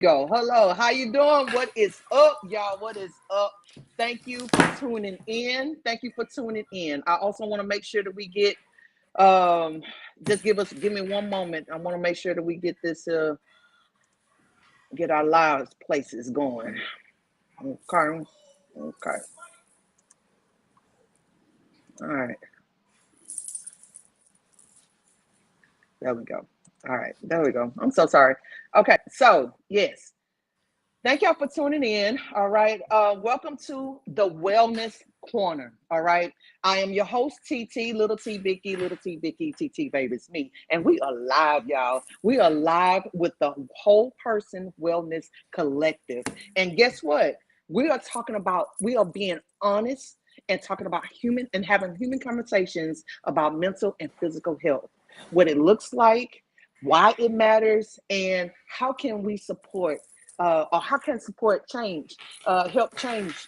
Go. Hello, how you doing? What is up, y'all? What is up? Thank you for tuning in. Thank you for tuning in. I also want to make sure that we get just give me one moment. I want to make sure that we get this get our lives places going. Okay. Okay. All right. There we go. All right. There we go. I'm so sorry. Okay. So, yes. Thank y'all for tuning in. All right. Welcome to the Wellness Corner. All right. I am your host, TT, Little T Vicky, Little T Vicky, TT Baby's me. And we are live, y'all. We are live with the Whole Person Wellness Collective. And guess what? We are being honest and talking about human and having human conversations about mental and physical health, what it looks like, why it matters, and how can we support or how can support change, help change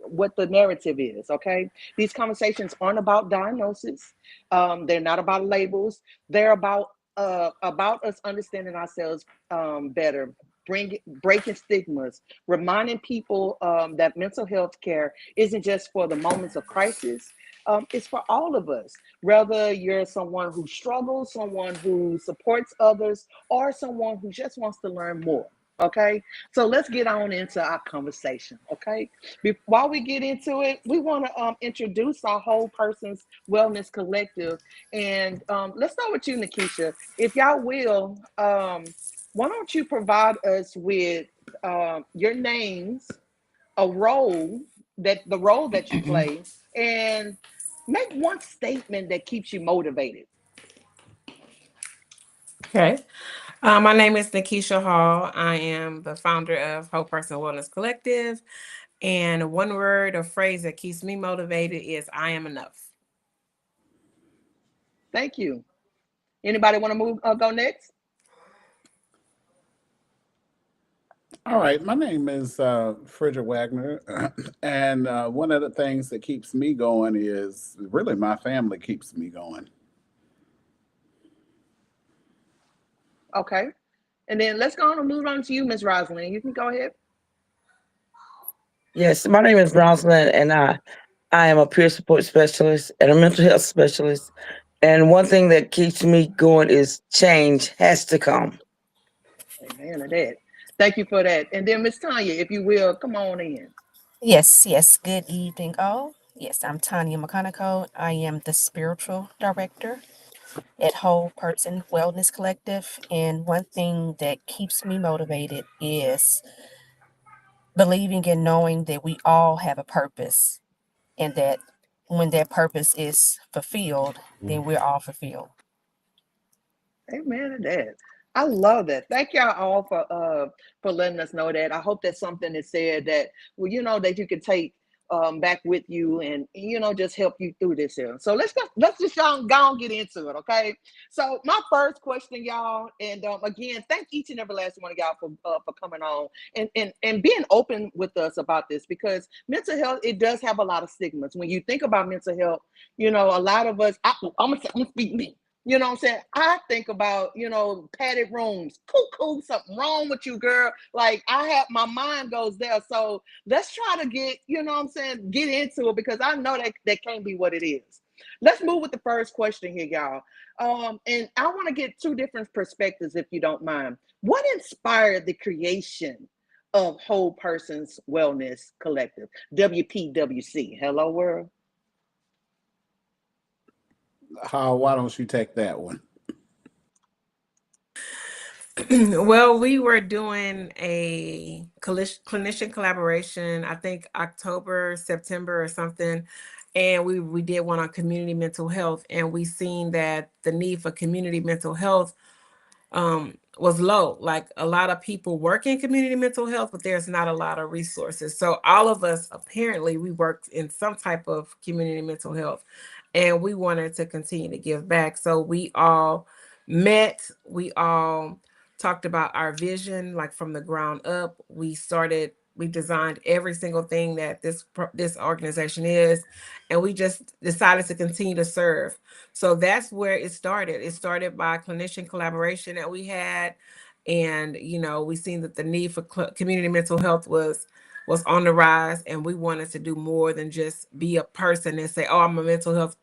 what the narrative is, okay? These conversations aren't about diagnosis. They're not about labels. They're about us understanding ourselves better, breaking stigmas, reminding people that mental health care isn't just for the moments of crisis. It's for all of us, whether you're someone who struggles, someone who supports others, or someone who just wants to learn more. Okay, so let's get on into our conversation. Okay, while we get into it, we want to introduce our Whole Person's Wellness Collective, and let's start with you, Nikisha. If y'all will, why don't you provide us with your names, a role the role that you play, and make one statement that keeps you motivated. Okay. My name is Nikisha Hall. I am the founder of Hope Personal Wellness Collective. And one word or phrase that keeps me motivated is I am enough. Thank you. Anybody want to move? Go next. All right, my name is Frederick Wagner, and one of the things that keeps me going is really my family keeps me going. Okay. And then let's go on and move on to you, Miss Rosalind. You can go ahead. Yes, my name is Rosalind, and I am a peer support specialist and a mental health specialist. And one thing that keeps me going is change has to come. Amen to that. Thank you for that. And then Miss Tanya, if you will, come on in. Yes, yes. Good evening, all. Yes, I'm Tanya McConaughey. I am the spiritual director at Whole Person Wellness Collective. And one thing that keeps me motivated is believing and knowing that we all have a purpose and that when that purpose is fulfilled, then we're all fulfilled. Amen to that. I love that. Thank y'all all for letting us know that. I hope that something is said that well, that you can take back with you and just help you through this here. So let's just go and get into it, okay? So my first question, y'all, and again, thank each and every last one of y'all for coming on and being open with us about this because mental health, it does have a lot of stigmas. When you think about mental health, a lot of us, I'm gonna speak me. You know what I'm saying? I think about, padded rooms. Cuckoo, something wrong with you, girl. Like I have my mind goes there. So let's try to get, get into it because I know that can't be what it is. Let's move with the first question here, y'all. And I want to get two different perspectives, if you don't mind. What inspired the creation of Whole Person's Wellness Collective, WPWC? Hello, world. How? Why don't you take that one? Well, we were doing a clinician collaboration, I think October, September or something. And we did one on community mental health. And we seen that the need for community mental health was low. Like a lot of people work in community mental health, but there's not a lot of resources. So all of us apparently we worked in some type of community mental health, and we wanted to continue to give back. So we all met. We all talked about our vision, like from the ground up. We designed every single thing that this organization is, and we just decided to continue to serve. So that's where it started. It started by clinician collaboration that we had, And, you know, we seen that the need for community mental health was on the rise, and we wanted to do more than just be a person and say, oh, I'm a mental health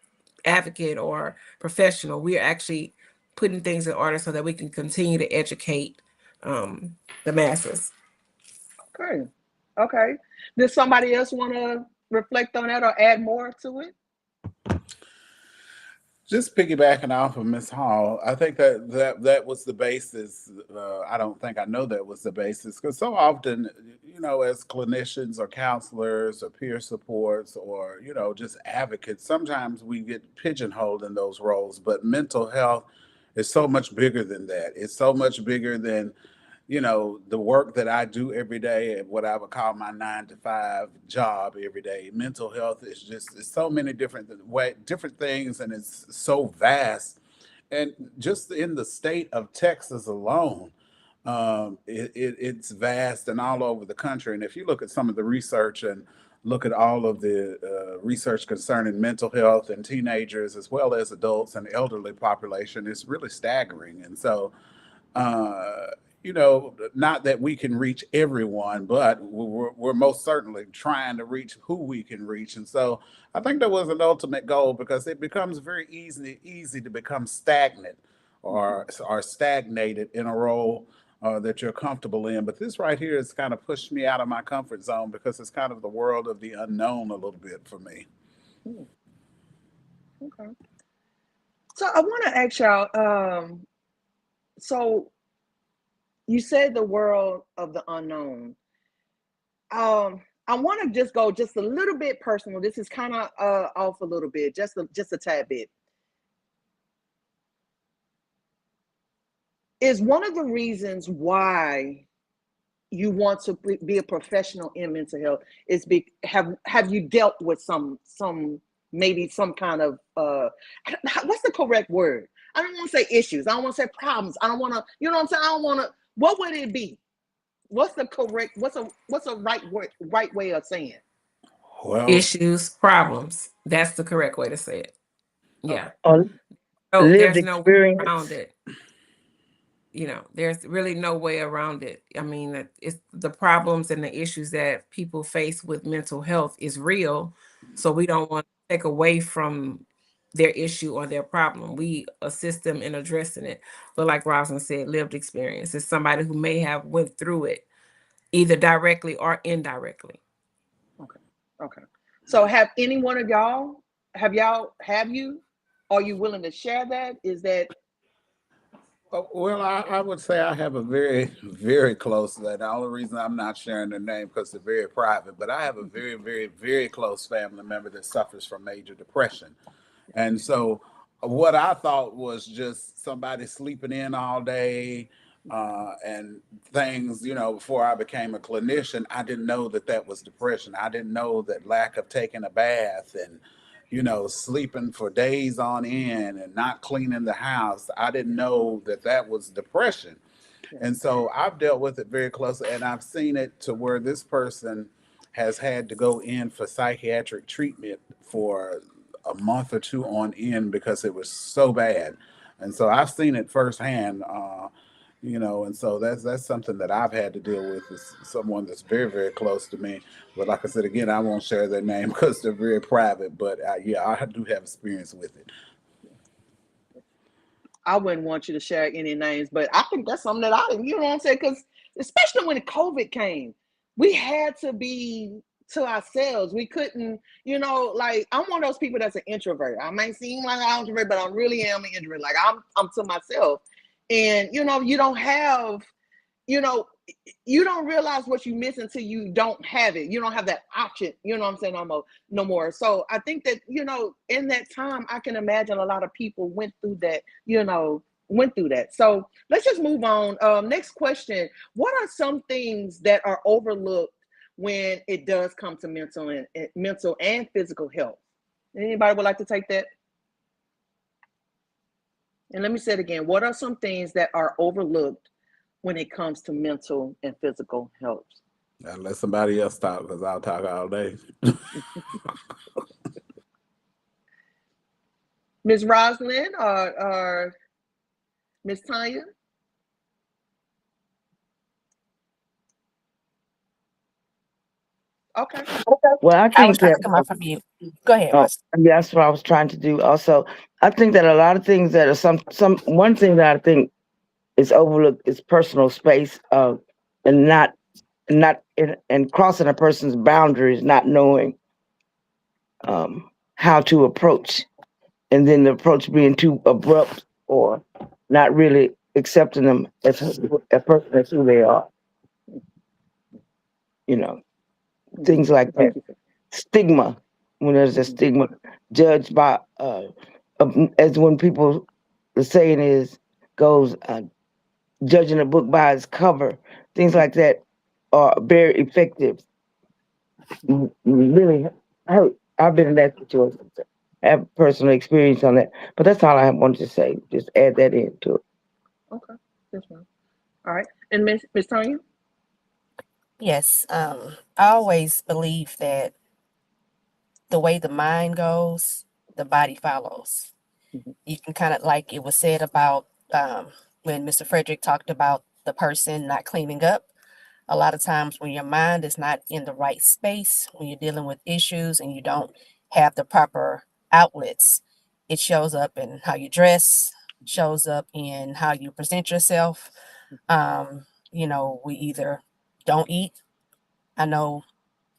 advocate or professional. We are actually putting things in order so that we can continue to educate the masses. Okay. Okay. Does somebody else want to reflect on that or add more to it? Just piggybacking off of Ms. Hall, I think that was the basis. I don't think I know that was the basis, because so often, you know, as clinicians or counselors or peer supports or, you know, just advocates, sometimes we get pigeonholed in those roles. But mental health is so much bigger than that. It's so much bigger than, you know, the work that I do every day and what I would call my 9 to 5 job every day. Mental health is just, it's so many different things, and it's so vast. And just in the state of Texas alone, it's vast and all over the country. And if you look at some of the research and look at all of the research concerning mental health in teenagers as well as adults and elderly population, it's really staggering. And so, uh, you know, not that we can reach everyone, but we're most certainly trying to reach who we can reach. And so I think that was an ultimate goal, because it becomes very easy to become stagnant or stagnated in a role that you're comfortable in. But this right here has kind of pushed me out of my comfort zone, because it's kind of the world of the unknown a little bit for me. Okay. So I want to ask y'all, so you said the world of the unknown. I want to just go just a little bit personal. This is kind of off a little bit, just a tad bit. Is one of the reasons why you want to be a professional in mental health is have you dealt with some maybe some kind of what's the correct word? I don't want to say issues. I don't want to say problems. I don't want to, you know what I'm saying? I don't want to. What would it be? What's the correct? What's a right way of saying it? Well, Issues, problems. That's the correct way to say it. Yeah. Or So lived there's no way experience. around it. You know, there's really no way around it. I mean, it's the problems and the issues that people face with mental health is real. So we don't want to take away from their issue or their problem. We assist them in addressing it. But like Roslyn said, lived experience is somebody who may have went through it either directly or indirectly. Okay. So have any one of y'all, have you, are you willing to share that? Is that? well, I would say I have a very, very close. The only reason I'm not sharing their name because they're very private, but I have a very, very, very close family member that suffers from major depression. And so what I thought was just somebody sleeping in all day and things, you know, before I became a clinician, I didn't know that was depression. I didn't know that lack of taking a bath and, you know, sleeping for days on end and not cleaning the house. I didn't know that was depression. And so I've dealt with it very closely, and I've seen it to where this person has had to go in for psychiatric treatment for a month or two on end because it was so bad. And so I've seen it firsthand, you know, and so that's something that I've had to deal with, is someone that's very, very close to me. But like I said, again, I won't share their name because they're very private, but yeah, I do have experience with it. I wouldn't want you to share any names, but I think that's something that you know what I'm saying? Because especially when COVID came, we had to be to ourselves. We couldn't, you know, like I'm one of those people that's an introvert. I might seem like I'm an introvert, but I really am an introvert. Like I'm to myself. And, you know, you don't have, you know, you don't realize what you miss until you don't have it. You don't have that option, you know what I'm saying, no more. So I think that, you know, in that time, I can imagine a lot of people went through that. So let's just move on. Next question. What are some things that are overlooked when it does come to mental and physical health? Anybody would like to take that? And let me say it again. What are some things that are overlooked when it comes to mental and physical health? I'll let somebody else talk because I'll talk all day. Ms. Roslyn or Ms. Tanya? Okay. Well, I I was think trying that to come off of mute. Go ahead, oh, Ross. that's what I was trying to do. Also, I think that a lot of things that are one thing that I think is overlooked is personal space, and and crossing a person's boundaries, not knowing how to approach, and then the approach being too abrupt or not really accepting them as a person as who they are. You know, things like that. Thank you. Stigma, when there's a stigma, judged by as when people, the saying goes, judging a book by its cover. Things like that are very effective. Really hurt. I've been in that situation. I have personal experience on that. But that's all I wanted to say. Just add that into it. Okay. Yes, ma'am. All right. And Miss Tanya? Yes, I always believe that the way the mind goes, the body follows. Mhm. You can kind of, like it was said about when Mr. Frederick talked about the person not cleaning up. A lot of times when your mind is not in the right space, when you're dealing with issues and you don't have the proper outlets, it shows up in how you dress, shows up in how you present yourself. We either don't eat. I know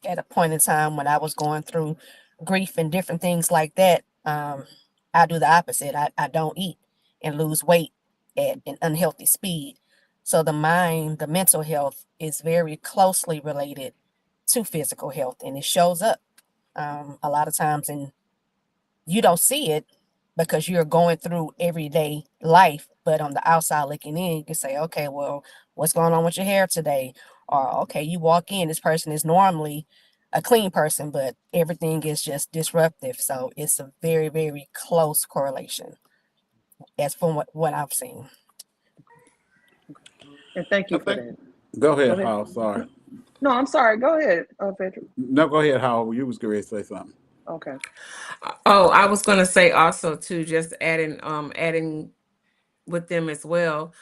at a point in time when I was going through grief and different things like that, I do the opposite. I don't eat and lose weight at an unhealthy speed. So the mind, the mental health is very closely related to physical health, and it shows up a lot of times, and you don't see it because you're going through everyday life. But on the outside looking in, you can say, okay, well, what's going on with your hair today? Or, okay, you walk in, this person is normally a clean person, but everything is just disruptive. So it's a very, very close correlation as from what I've seen. And thank I you for think. that. Go Go ahead, ahead. Hal. Sorry. No, I'm sorry. Go ahead, Frederick. No, go ahead, Hal. You was going to say something. Okay. Oh, I was going to say also too, just adding with them as well.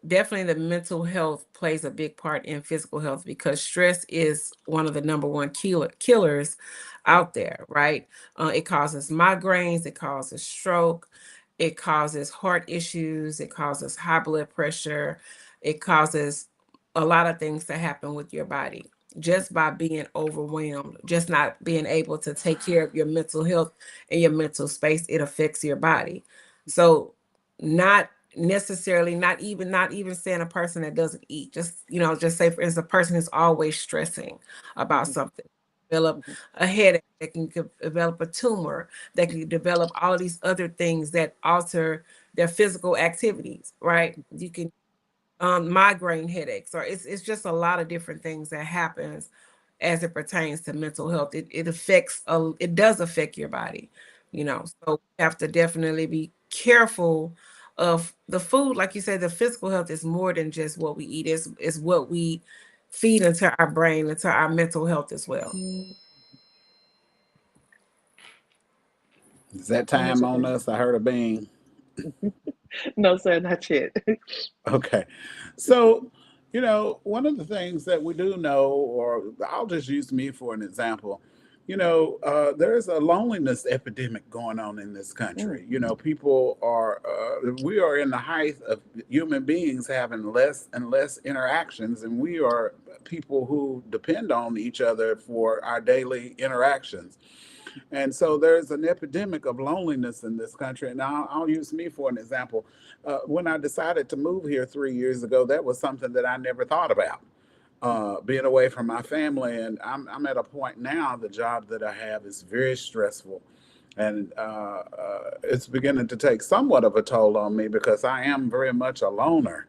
Definitely the mental health plays a big part in physical health because stress is one of the number one killers out there, right? It causes migraines, it causes stroke, it causes heart issues, it causes high blood pressure, it causes a lot of things to happen with your body just by being overwhelmed, just not being able to take care of your mental health and your mental space. It affects your body. So not necessarily, not even saying a person that doesn't eat, just say for instance a person who's always stressing about Mhm. something, develop Mhm. a headache, that can develop a tumor, that can develop all these other things that alter their physical activities, right? You can migraine headaches, or it's just a lot of different things that happens as it pertains to mental health. It does affect your body, so we have to definitely be careful of the food. Like you said, the physical health is more than just what we eat. Is what we feed into our brain, into our mental health as well. Is that And Miss time on Roberta? us? I heard a bing. No, sir, not yet. Okay. So, one of the things that we do know, or I'll just use me for an example, there's a loneliness epidemic going on in this Mm, country. We are in the height of human beings having less and less interactions, and we are people who depend on each other for our daily interactions. And so there's an epidemic of loneliness in this country. And I'll use me for an example. When I decided to move here 3 years ago, that was something that I never thought about. Being away from my family, and I'm at a point now. The job that I have is very stressful, and it's beginning to take somewhat of a toll on me because I am very much a loner.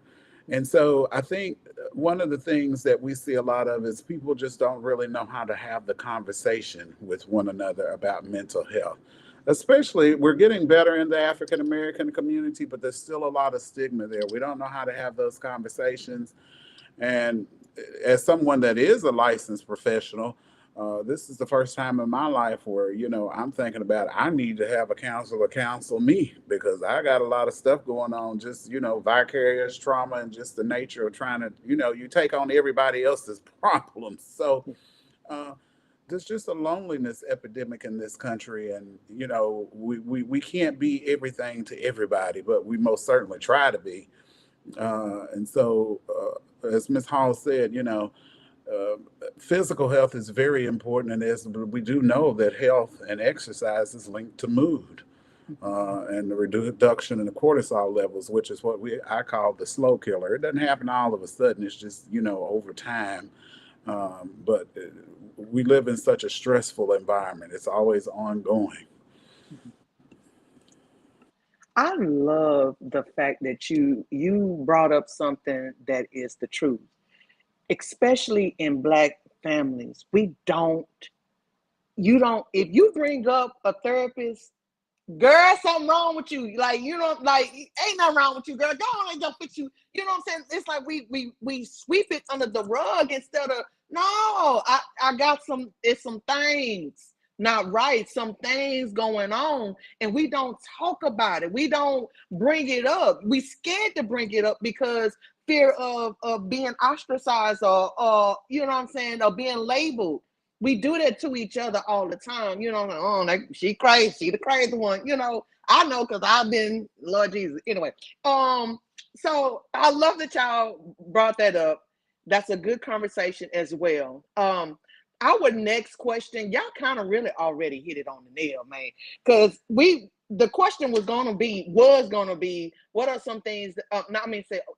And so I think one of the things that we see a lot of is people just don't really know how to have the conversation with one another about mental health. Especially, we're getting better in the African American community, but there's still a lot of stigma there. We don't know how to have those conversations. And as someone that is a licensed professional, this is the first time in my life where, I'm thinking about I need to have a counselor counsel me because I got a lot of stuff going on, just, vicarious trauma and just the nature of trying to, you take on everybody else's problems. So There's just a loneliness epidemic in this country, and we can't be everything to everybody, but we most certainly try to be. And so, as Ms. Hall said, uh, physical health is very important, and as we do know that health and exercise is linked to mood, and the reduction in the cortisol levels, which is what I call the slow killer. It doesn't happen all of a sudden. It's just over time. But we live in such a stressful environment. It's always ongoing. I love the fact that you brought up something that is the truth, especially in Black families. If you bring up a therapist, girl, something wrong with you. Like, ain't nothing wrong with you, girl. Go on, ain't gonna fix you. You know what I'm saying? It's like we sweep it under the rug instead of, no, I got it's some things not right, some things going on, and we don't talk about it. We don't bring it up. We scared to bring it up because fear of being ostracized or you know what I'm saying, or being labeled. We do that to each other all the time. She crazy, she the crazy one. I know because I've been, Lord Jesus. Anyway, so I love that y'all brought that up. That's a good conversation as well. Our next question, y'all kind of really already hit it on the nail, man. Because the question was gonna be, what are some things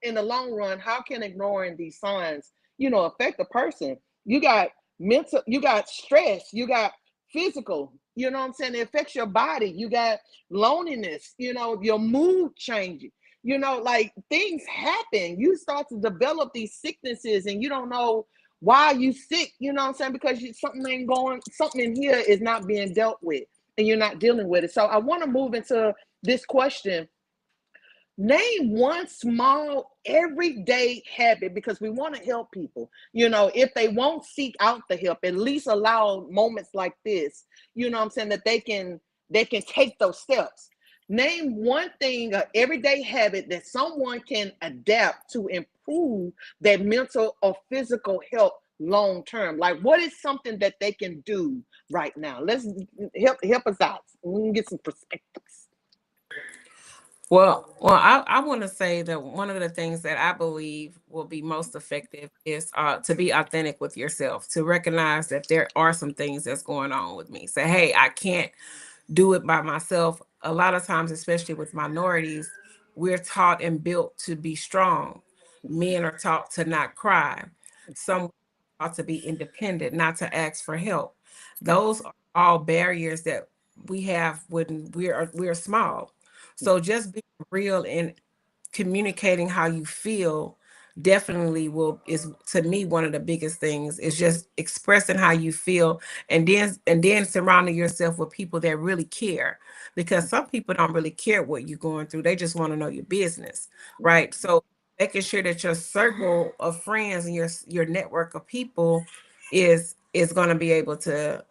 in the long run, how can ignoring these signs, affect a person? You got mental, you got stress, you got physical, you know what I'm saying? It affects your body. You got loneliness, your mood changing. Like, things happen. You start to develop these sicknesses and you don't know why you sick, you know what I'm saying? Because something in here is not being dealt with and you're not dealing with it. So I want to move into this question. Name one small everyday habit, because we want to help people. If they won't seek out the help, at least allow moments like this, you know what I'm saying, that they can take those steps. Name one thing, an everyday habit that someone can adapt to improve their mental or physical health long term. Like, what is something that they can do right now? Let's help us out. We can get some perspectives. Well, I want to say that one of the things that I believe will be most effective is to be authentic with yourself, to recognize that there are some things that's going on with me. Say, hey, I can't do it by myself. A lot of times, especially with minorities, we're taught and built to be strong. Men are taught to not cry. Some are taught to be independent, not to ask for help. Those are all barriers that we have when we're small. So just being real and communicating how you feel definitely is, to me, one of the biggest things is just expressing how you feel, and then surrounding yourself with people that really care, because some people don't really care what you're going through. They just want to know your business, right? So making sure that your circle of friends and your network of people is going to be able to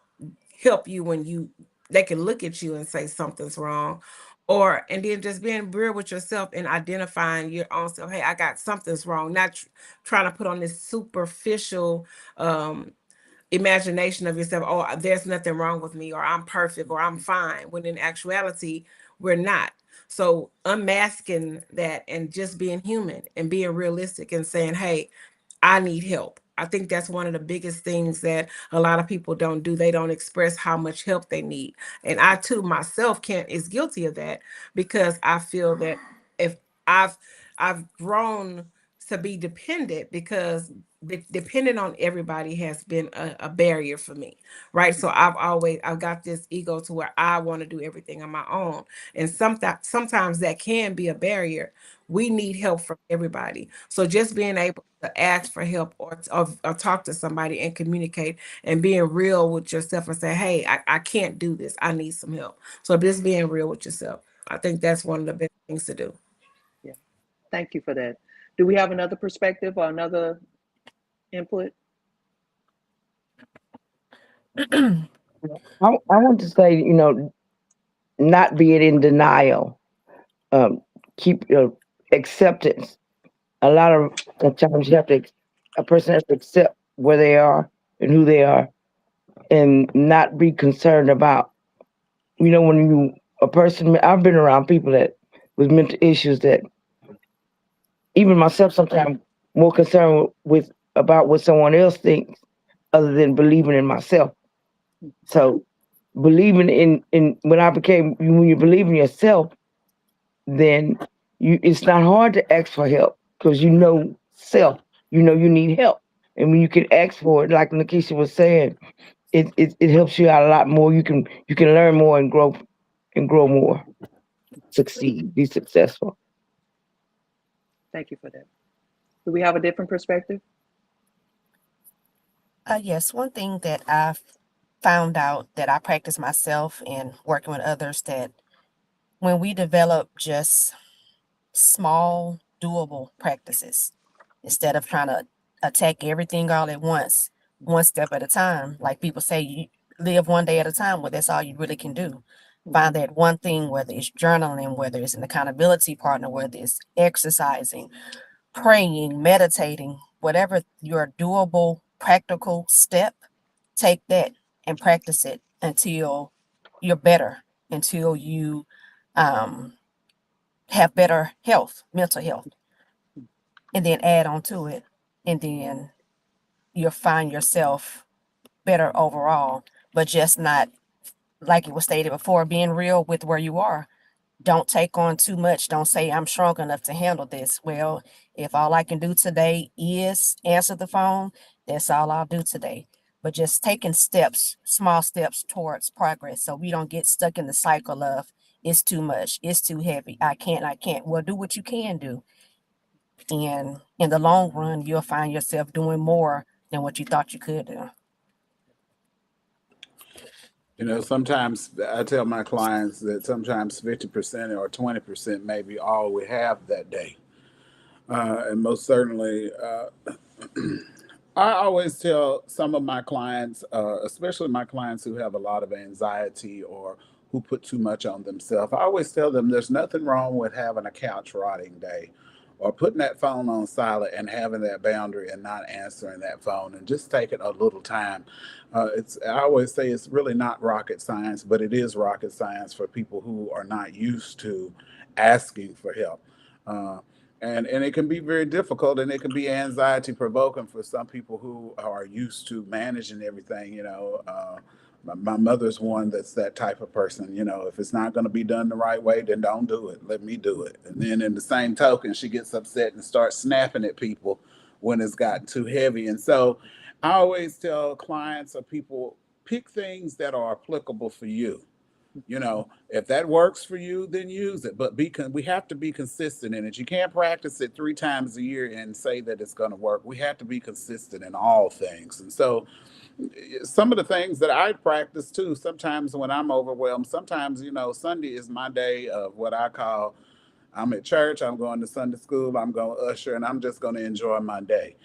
help you when they can look at you and say something's wrong. And then just being real with yourself and identifying your own self. Hey, I got something's wrong. Not trying to put on this superficial imagination of yourself. Oh, there's nothing wrong with me, or I'm perfect, or I'm fine. When in actuality, we're not. So unmasking that and just being human and being realistic and saying, hey, I need help. I think that's one of the biggest things that a lot of people don't do. They don't express how much help they need. And I too myself is guilty of that, because I feel that if I've grown to be dependent, because depending on everybody has been a barrier for me, right? So I've got this ego to where I want to do everything on my own, and sometimes that can be a barrier. We need help from everybody. So just being able to ask for help, or talk to somebody and communicate, and being real with yourself and say, hey, I can't do this, I need some help. So just being real with yourself, I think that's one of the best things to do. Yeah. Thank you for that. Do we have another perspective or another input? I want to say, not being in denial. Keep your acceptance. A lot of times a person has to accept where they are and who they are, and not be concerned about, when I've been around people that with mental issues that even myself sometimes more concerned with about what someone else thinks other than believing in myself. So believing in when you believe in yourself, then it's not hard to ask for help because self, you need help. And when you can ask for it, like Lakeisha was saying, it helps you out a lot more. You can learn more and grow more, succeed, be successful. Thank you for that. Do we have a different perspective? Yes, one thing that I've found out that I practice myself and working with others, that when we develop just small, doable practices, instead of trying to attack everything all at once, one step at a time, like people say, you live one day at a time. Well, that's all you really can do. Find that one thing, whether it's journaling, whether it's an accountability partner, whether it's exercising, praying, meditating, whatever your doable, practical step, take that and practice it until you're better, until you have better health, mental health, and then add on to it. And then you'll find yourself better overall, but just not, like it was stated before, being real with where you are. Don't take on too much. Don't say, I'm strong enough to handle this. Well, if all I can do today is answer the phone, that's all I'll do today. But just taking steps, small steps towards progress, so we don't get stuck in the cycle of it's too much, it's too heavy, I can't. Well, do what you can do. And in the long run, you'll find yourself doing more than what you thought you could do. Sometimes I tell my clients that sometimes 50% or 20% may be all we have that day. And most certainly, I always tell some of my clients, especially my clients who have a lot of anxiety or who put too much on themselves, I always tell them there's nothing wrong with having a couch rotting day or putting that phone on silent and having that boundary and not answering that phone and just taking a little time. I always say it's really not rocket science, but it is rocket science for people who are not used to asking for help. Uh, and it can be very difficult, and it can be anxiety provoking for some people who are used to managing everything. My mother's one that's that type of person. If it's not going to be done the right way, then don't do it. Let me do it. And then in the same token, she gets upset and starts snapping at people when it's gotten too heavy. And so I always tell clients or people, pick things that are applicable for you. If that works for you, then use it. But we have to be consistent in it. You can't practice it 3 times a year and say that it's going to work. We have to be consistent in all things. And so some of the things that I practice too, sometimes when I'm overwhelmed, sometimes, Sunday is my day of what I call, I'm at church, I'm going to Sunday school, I'm going to usher, and I'm just going to enjoy my day.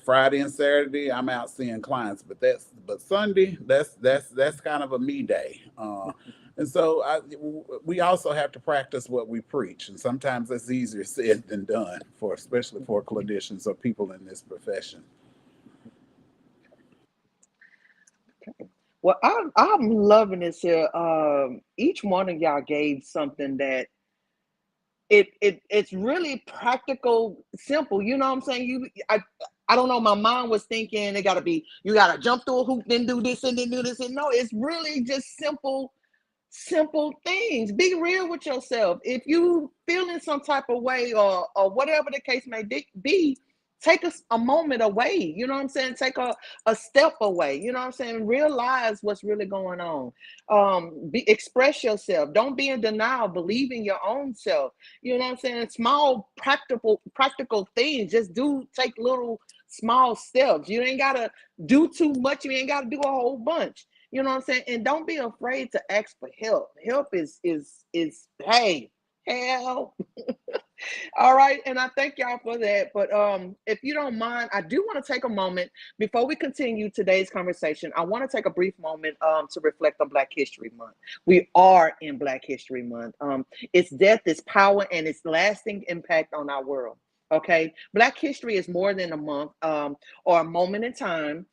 Friday and Saturday, I'm out seeing clients, but Sunday, that's kind of a me day. And so we also have to practice what we preach, and sometimes that's easier said than done, especially for clinicians or people in this profession. Okay. Well, I'm loving this here. Each one of y'all gave something that it's really practical, simple. You know what I'm saying? I don't know. My mind was thinking you gotta jump through a hoop, then do this and then do this. And no, it's really just simple things. Be real with yourself. If you feeling some type of way or whatever the case may be, take a moment away. You know what I'm saying? Take a step away. You know what I'm saying? Realize what's really going on. Express yourself. Don't be in denial. Believe in your own self. You know what I'm saying? Small practical things. Just take little small steps. You ain't gotta do too much. You ain't gotta do a whole bunch. You know what I'm saying? And don't be afraid to ask for help. Help is hey, help. All right, and I thank y'all for that. But if you don't mind, I do want to take a moment before we continue today's conversation. I want to take a brief moment to reflect on Black History Month. We are in Black History Month. Its death, its power, and its lasting impact on our world. Okay, Black history is more than a month or a moment in time.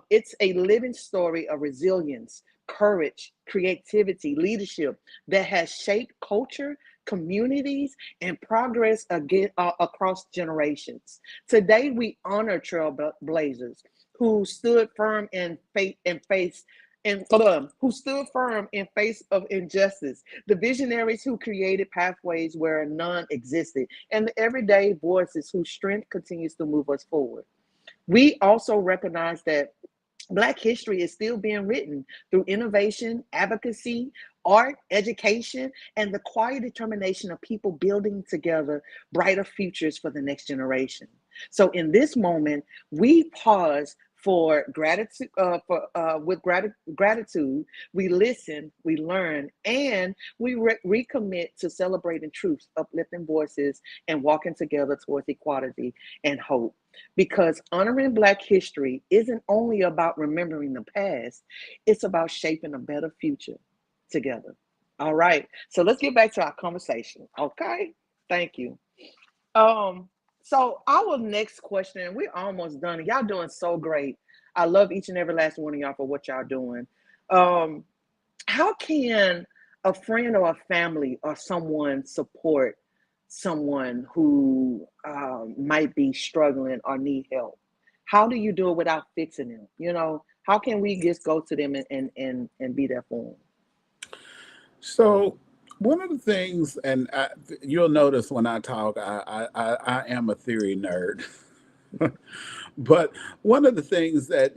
It's a living story of resilience, courage, creativity, leadership that has shaped culture, communities, and progress again across generations. Today, we honor trailblazers who stood firm in faith and face. And who stood firm in face of injustice, the visionaries who created pathways where none existed, and the everyday voices whose strength continues to move us forward. We also recognize that Black history is still being written through innovation, advocacy, art, education, and the quiet determination of people building together brighter futures for the next generation. So, in this moment, we pause for gratitude. Gratitude, we listen, we learn, and we recommit to celebrating truths, uplifting voices, and walking together towards equality and hope. Because honoring Black history isn't only about remembering the past, it's about shaping a better future together. All right. So let's get back to our conversation. Okay. Thank you. Um, so our next question, we're almost done. Y'all doing so great. I love each and every last one of y'all for what y'all doing. Um, how can a friend or a family or someone support someone who might be struggling or need help? How do you do it without fixing them? How can we just go to them and be there for them? So one of the things, and you'll notice when I talk, I am a theory nerd. But one of the things that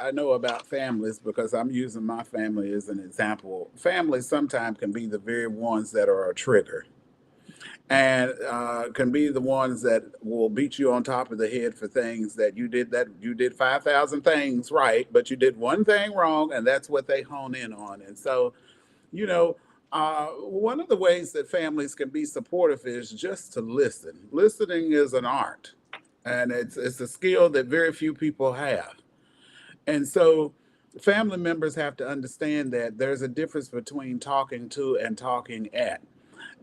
I know about families, because I'm using my family as an example, families sometimes can be the very ones that are a trigger, and can be the ones that will beat you on top of the head for things that you did 5,000 things right, but you did one thing wrong, and that's what they hone in on. And so, you know, one of the ways that families can be supportive is just to listen. Listening is an art, and it's a skill that very few people have. And so family members have to understand that there's a difference between talking to and talking at.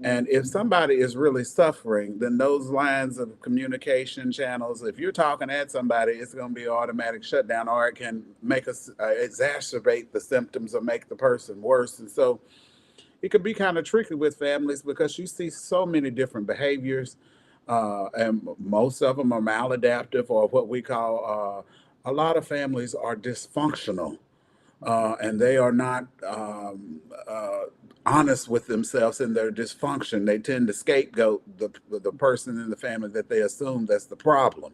And if somebody is really suffering, then those lines of communication channels, if you're talking at somebody, it's going to be an automatic shutdown, or it can make us exacerbate the symptoms or make the person worse. And so it could be kind of tricky with families because you see so many different behaviors, and most of them are maladaptive, or what we call a lot of families are dysfunctional, and they are not honest with themselves in their dysfunction. They tend to scapegoat the person in the family that they assume that's the problem.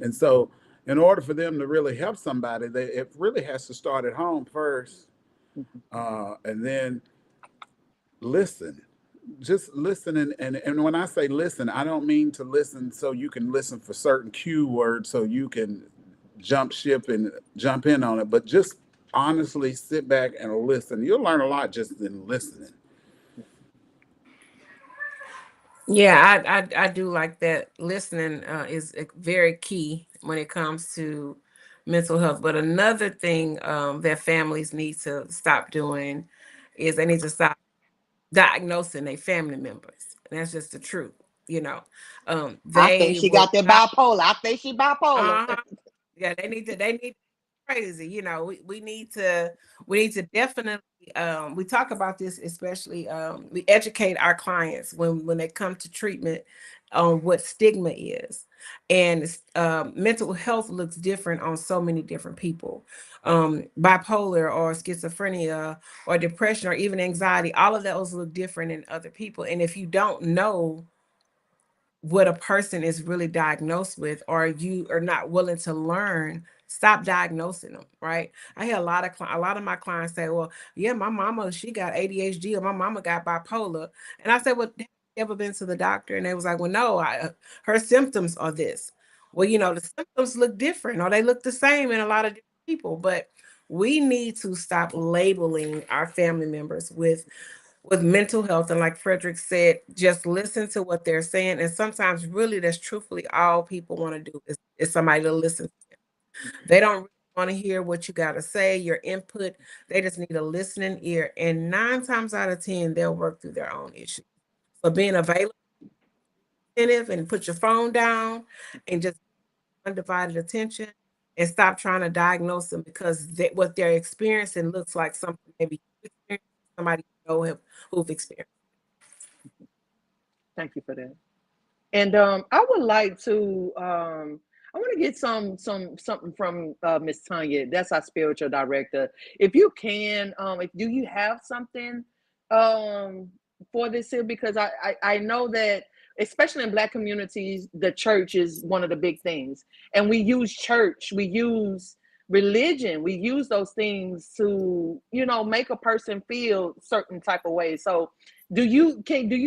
And so, in order for them to really help somebody, it really has to start at home first, and then listen. Just listen, and when I say listen, I don't mean to listen so you can listen for certain cue words so you can jump ship and jump in on it, but just honestly sit back and listen. You'll learn a lot just in listening. Yeah, I do like that. Listening is very key when it comes to mental health. But another thing that families need to stop doing is they need to stop diagnosing their family members. And that's just the truth, you know. I think They she will got that not, bipolar. I think she bipolar. uh-huh. Yeah, they need crazy. We need to definitely we talk about this, especially we educate our clients when they come to treatment on what stigma is. And mental health looks different on so many different people. Bipolar or schizophrenia or depression or even anxiety, all of those look different in other people. And if you don't know what a person is really diagnosed with, or you are not willing to learn, stop diagnosing them. Right? I hear a lot of my clients say, well, yeah, my mama, she got ADHD, or my mama got bipolar. And I said, well, have you ever been to the doctor? And they was like, well, no, her symptoms are this. Well, the symptoms look different, or they look the same in a lot of different people. But we need to stop labeling our family members with mental health. And like Frederick said, just listen to what they're saying. And sometimes really that's truthfully all people want to do is somebody to listen to them. They don't really want to hear what you got to say, your input. They just need a listening ear. And 9 times out of 10, they'll work through their own issues. So being available attentive and put your phone down and just undivided attention and stop trying to diagnose them because what they're experiencing looks like something maybe you experienced, somebody you know who've experienced. Thank you for that. And I would like to I want to get something from Miss Tanya. That's our spiritual director. If you can, do you have something for this here? Because I know that especially in Black communities, the church is one of the big things, and we use church, we use religion, we use those things to make a person feel certain type of way. So do you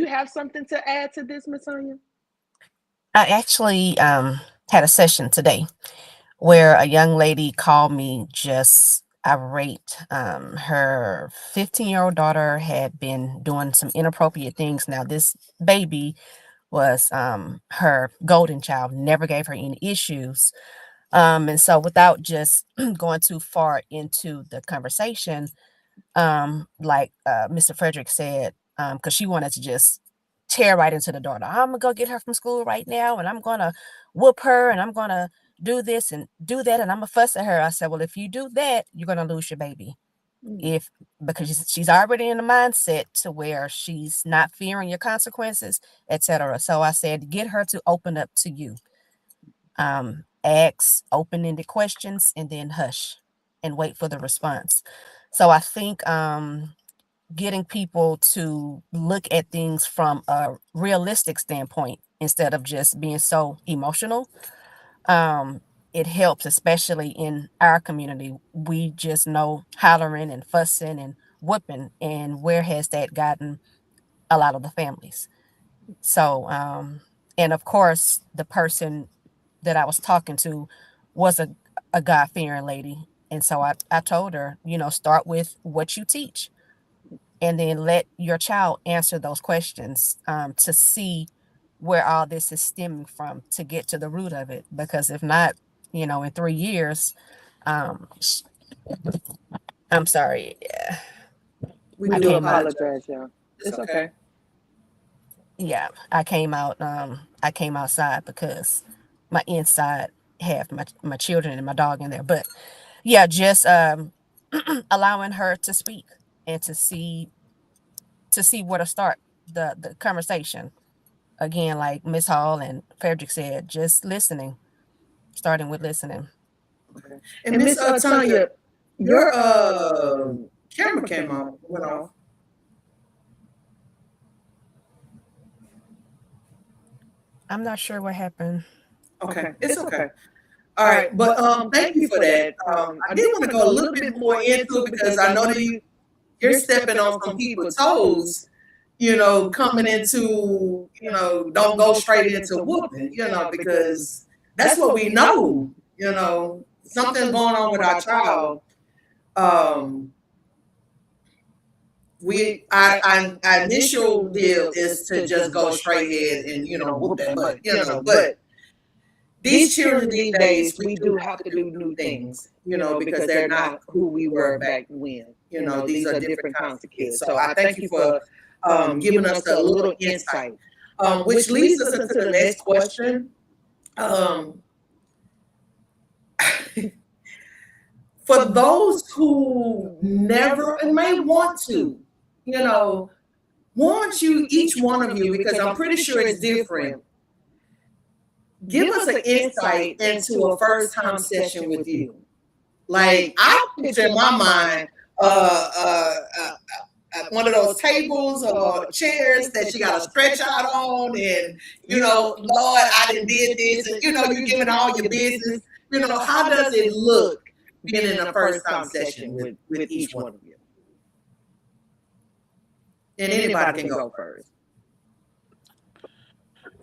have something to add to this, Miss Tanya? I actually had a session today where a young lady called me just irate. Her 15-year-old daughter had been doing some inappropriate things. Now, this baby was her golden child, never gave her any issues. And so, without just going too far into the conversation, like Mr. Frederick said, because she wanted to just tear right into the daughter. I'm gonna go get her from school right now, and I'm gonna whoop her, and I'm gonna do this and do that, and I'm gonna fuss at her. I said, well, if you do that, you're gonna lose your baby. Because she's already in the mindset to where she's not fearing your consequences, etc. So I said, get her to open up to you. Ask open-ended questions and then hush and wait for the response. So I think getting people to look at things from a realistic standpoint instead of just being so emotional, it helps, especially in our community. We just know hollering and fussing and whooping, and where has that gotten a lot of the families? So, and of course, the person that I was talking to was a God-fearing lady. And so I told her, start with what you teach and then let your child answer those questions to see where all this is stemming from to get to the root of it. Because if not, in 3 years, I'm sorry. We I do came out. apologize, y'all. It's okay. Yeah, I came outside because my inside have my children and my dog in there. But yeah, just allowing her to speak and to see where to start the conversation. Again, like Miss Hall and Frederick said, just listening, starting with listening. Okay. And Miss Tanya, your camera went off. I'm not sure what happened. Okay, it's okay. All right, but thank you for that. I did want to go a little bit more into it because I know that you're stepping on some people's toes, coming into, don't go straight into whooping, because that's what we know, something going on with our child. Our initial deal is to just go straight ahead and, whoop that butt, but these children these days, we do have to do new things, because they're not who we were back when. These are different kinds of kids. So I thank you for giving us a little insight, which leads us into the next question. For those who never and may want to, each one of you, because I'm pretty sure it's different. Give us an insight into a first time session with you. Like, I picture in my mind one of those tables or chairs that you got to stretch out on, and Lord, I done did this, and you're giving all your business. How does it look being in a first time session with each one of you? And anybody can go first.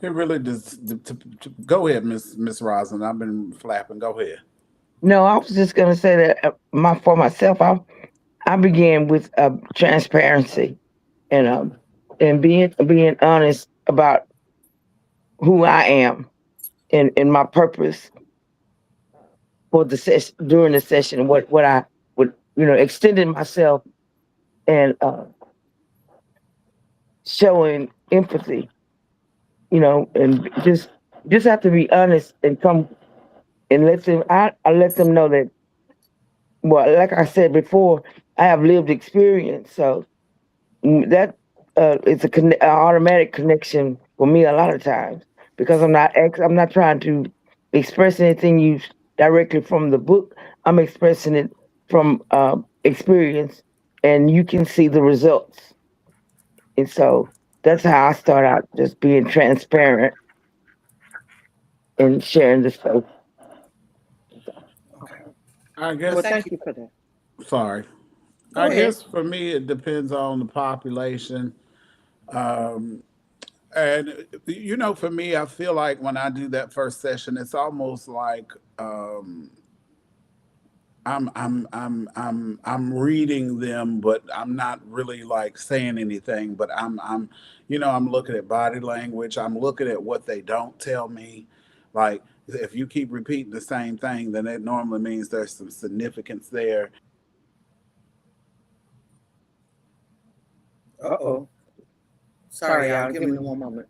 It really does. Go ahead, Miss Roslyn. I've been flapping. Go ahead. No, I was just gonna say that for myself, I began with transparency and being honest about who I am and my purpose for the session during the session. What I would extending myself and showing empathy and just have to be honest and come and let them. I let them know that. Well, like I said before, I have lived experience, so that it's a automatic connection for me a lot of times because I'm not trying to express anything you directly from the book. I'm expressing it from experience, and you can see the results. And so that's how I start out, just being transparent and sharing the stuff. Okay. I Well, guess, thank you for that. sorry. Go I ahead. guess for me, it depends on the population. Um, and for me, I feel like when I do that first session, it's almost like I'm reading them, but I'm not really like saying anything. But I'm looking at body language. I'm looking at what they don't tell me. Like if you keep repeating the same thing, then it normally means there's some significance there. Uh-oh. Sorry, y'all. Give me one moment.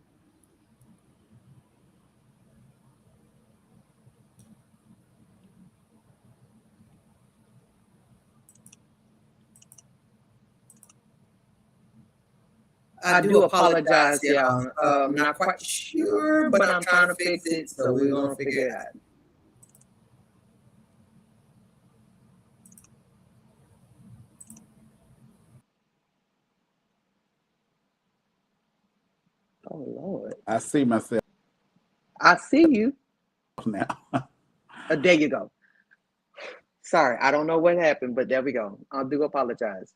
I do apologize, y'all. Not quite sure, but I'm trying to fix it, so we're gonna figure it out. Oh Lord. I see myself I see you. now. There you go. Sorry, I don't know what happened, but there we go. I do apologize.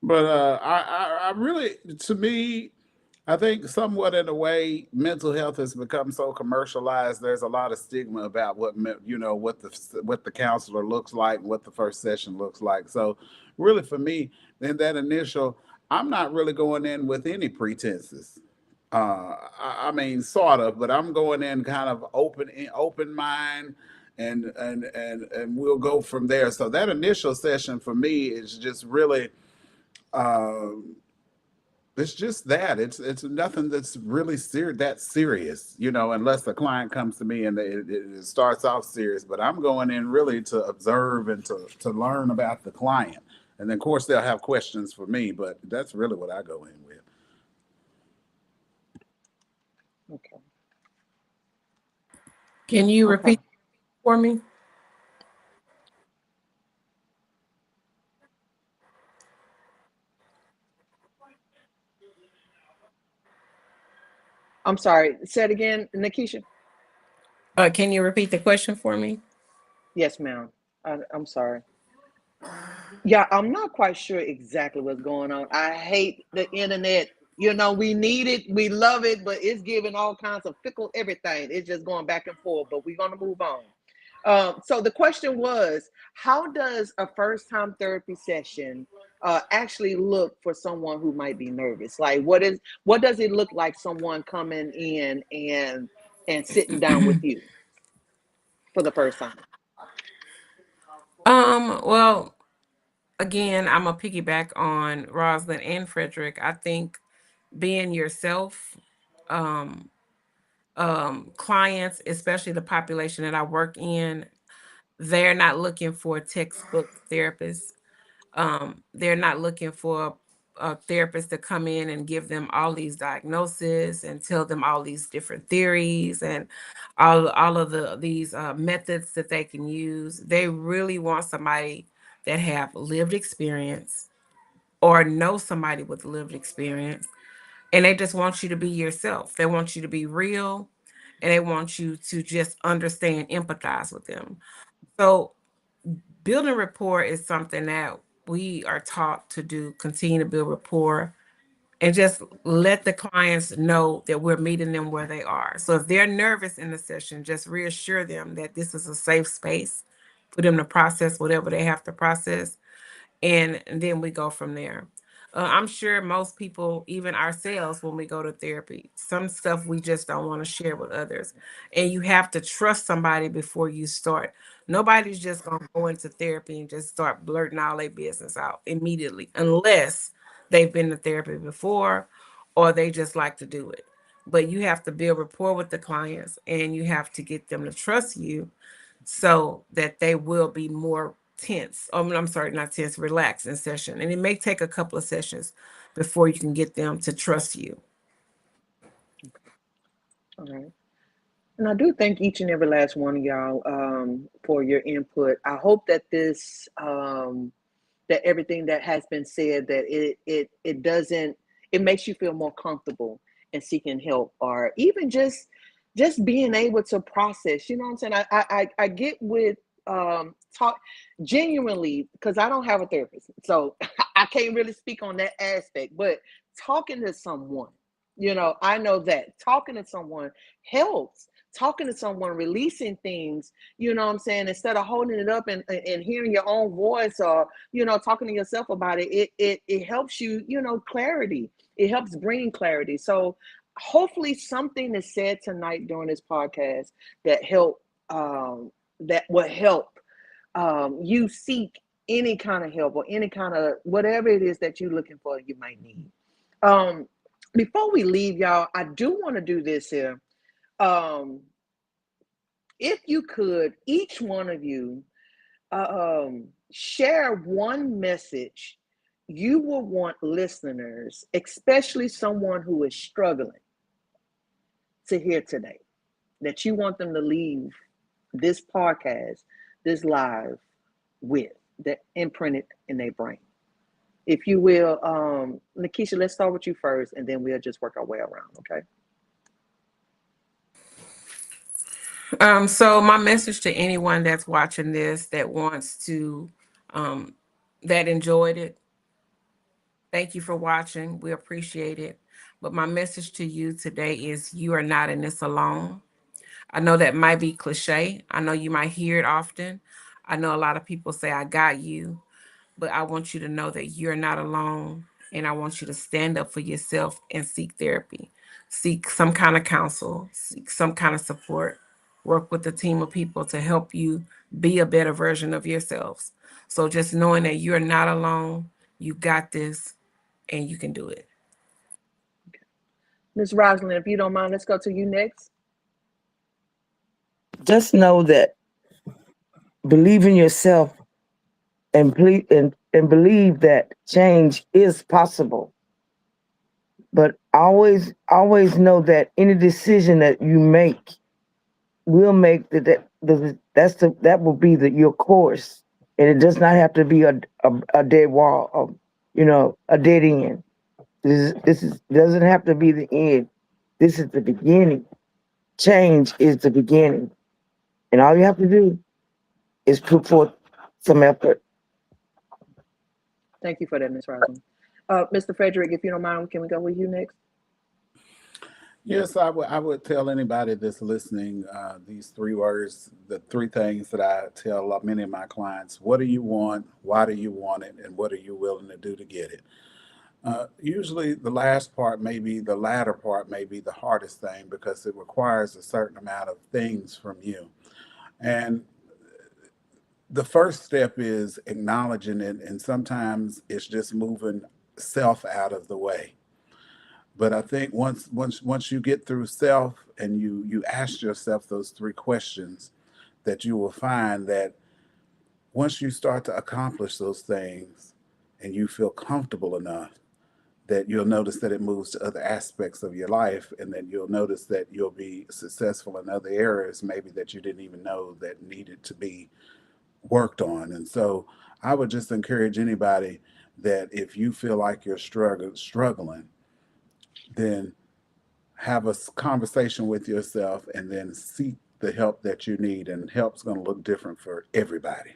But I really, to me, I think somewhat in a way, mental health has become so commercialized. There's a lot of stigma about what the counselor looks like, what the first session looks like. So, really, for me, in that initial, I'm not really going in with any pretenses. I mean, sort of, but I'm going in kind of open mind, and we'll go from there. So that initial session for me is just really. Um, it's just that it's nothing that's really that serious, unless the client comes to me and it starts off serious. But I'm going in really to observe and to learn about the client, and then of course they'll have questions for me. But that's really what I go in with. Okay. Can you Okay. repeat for me? I'm sorry. Say it again, Nikisha. Can you repeat the question for me? Yes, ma'am. I'm sorry. Yeah, I'm not quite sure exactly what's going on. I hate the internet. We need it, we love it, but it's giving all kinds of fickle everything. It's just going back and forth, but we're gonna move on. So the question was, how does a first-time therapy session actually look for someone who might be nervous? Like, what does it look like someone coming in and sitting down with you for the first time? Well, again, I'm gonna piggyback on Rosalind and Frederick. I think being yourself, um, clients, especially the population that I work in, they're not looking for textbook therapists. They're not looking for a therapist to come in and give them all these diagnoses and tell them all these different theories and all of these methods that they can use. They really want somebody that have lived experience or know somebody with lived experience, and they just want you to be yourself. They want you to be real, and they want you to just understand, empathize with them. So building rapport is something that we are taught to do, continue to build rapport and just let the clients know that we're meeting them where they are. So if they're nervous in the session, just reassure them that this is a safe space for them to process whatever they have to process, and then we go from there. I'm sure most people, even ourselves, when we go to therapy, some stuff we just don't want to share with others. And you have to trust somebody before you start. Nobody's just going to go into therapy and just start blurting all their business out immediately, unless they've been to therapy before or they just like to do it. but you have to build rapport with the clients and you have to get them to trust you so that they will be more tense. I'm sorry, not tense, relaxed in session. And it may take a couple of sessions before you can get them to trust you. All right. And I do thank each and every last one of y'all for your input. I hope that this that everything that has been said, that it doesn't, it makes you feel more comfortable in seeking help, or even just being able to process, you know what I'm saying? I get with talk genuinely, because I don't have a therapist, so I can't really speak on that aspect, but talking to someone, you know, I know that talking to someone helps. Talking to someone, releasing things, you know what I'm saying, instead of holding it up and hearing your own voice, or, you know, talking to yourself about it, it helps you, you know, clarity. It helps bring clarity. So hopefully something is said tonight during this podcast that that will help you seek any kind of help, or any kind of whatever it is that you're looking for, you might need. Before we leave, y'all, I do want to do this here. If you could, each one of you, share one message you will want listeners, especially someone who is struggling, to hear today, that you want them to leave this podcast, this live, with, that imprinted in their brain. If you will, Nikisha, let's start with you first, and then we'll just work our way around, okay? So my message to anyone that's watching this that wants to, that enjoyed it, thank you for watching. We appreciate it. But my message to you today is you are not in this alone. I know that might be cliche. I know you might hear it often. I know a lot of people say, I got you. But I want you to know that you're not alone. And I want you to stand up for yourself and seek therapy, seek some kind of counsel, seek some kind of support, work with a team of people to help you be a better version of yourselves. So just knowing that you're not alone, you got this, and you can do it. Ms. Rosalind, if you don't mind, let's go to you next. Just know that believe in yourself and believe that change is possible. But always know that any decision that you make will make that will be your course, and it does not have to be a dead wall, of, a dead end. This doesn't have to be the end. This is the beginning. Change is the beginning, and all you have to do is put forth some effort. Thank you for that, Ms. Rosalind. Mr. Frederick, if you don't mind, can we go with you next? Yes, I would tell anybody that's listening these three words, the three things that I tell many of my clients: what do you want, why do you want it, and what are you willing to do to get it? Usually the latter part may be the hardest thing, because it requires a certain amount of things from you. And the first step is acknowledging it, and sometimes it's just moving self out of the way. But I think once you get through self and you ask yourself those three questions, that you will find that once you start to accomplish those things and you feel comfortable enough, that you'll notice that it moves to other aspects of your life, and then you'll notice that you'll be successful in other areas maybe that you didn't even know that needed to be worked on. And so I would just encourage anybody that if you feel like you're struggling, then have a conversation with yourself and then seek the help that you need. And help's going to look different for everybody.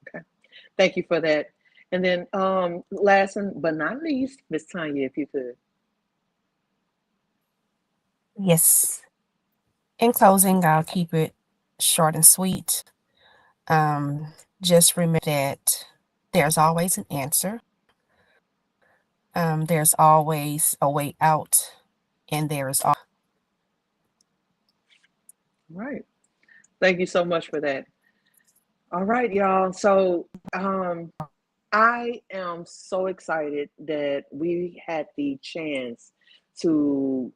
Okay, thank you for that. And then last but not least, Ms. Tanya, if you could. Yes. In closing, I'll keep it short and sweet. Just remember that there's always an answer. There's always a way out, and there is all. Right. Thank you so much for that. All right, y'all. So I am so excited that we had the chance to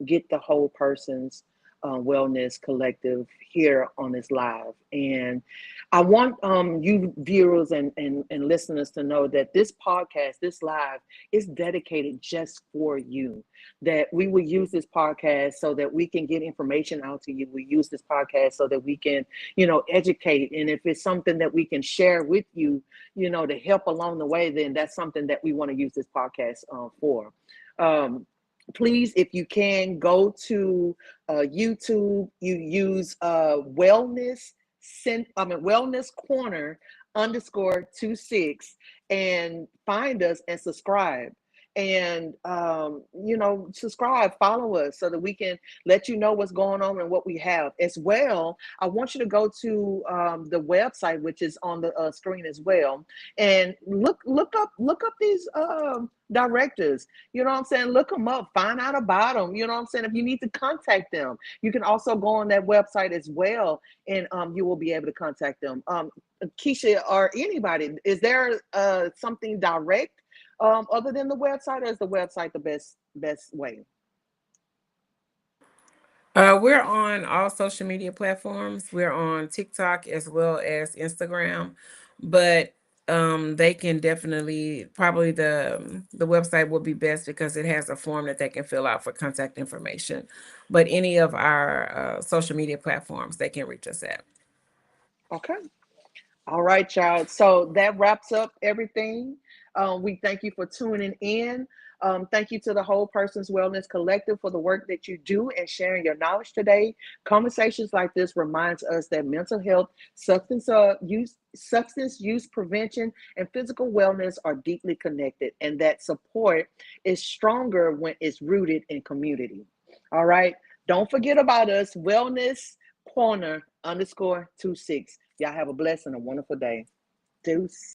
get the Whole Persons Wellness Collective here on this live. And I want you viewers and listeners to know that this podcast, this live, is dedicated just for you. That we will use this podcast so that we can get information out to you. We use this podcast so that we can, educate. And if it's something that we can share with you, to help along the way, then that's something that we want to use this podcast for. Please, if you can, go to YouTube. You use Wellness Corner _26 and find us and subscribe. And subscribe, follow us so that we can let you know what's going on and what we have as well. I want you to go to the website, which is on the screen as well, and look up these directors. You know what I'm saying? Look them up, find out about them. You know what I'm saying? If you need to contact them, you can also go on that website as well, and you will be able to contact them. Keisha or anybody, is there something direct other than the website, or is the website the best way? We're on all social media platforms. We're on TikTok as well as Instagram, but they can definitely, probably the website will be best because it has a form that they can fill out for contact information. But any of our social media platforms, they can reach us at. Okay. All right, y'all. So that wraps up everything. We thank you for tuning in. Thank you to the Whole Persons Wellness Collective for the work that you do and sharing your knowledge today. Conversations like this reminds us that mental health, substance use prevention, and physical wellness are deeply connected, and that support is stronger when it's rooted in community. All right. Don't forget about us, Wellness Corner _26. Y'all have a blessed and a wonderful day. Deuce.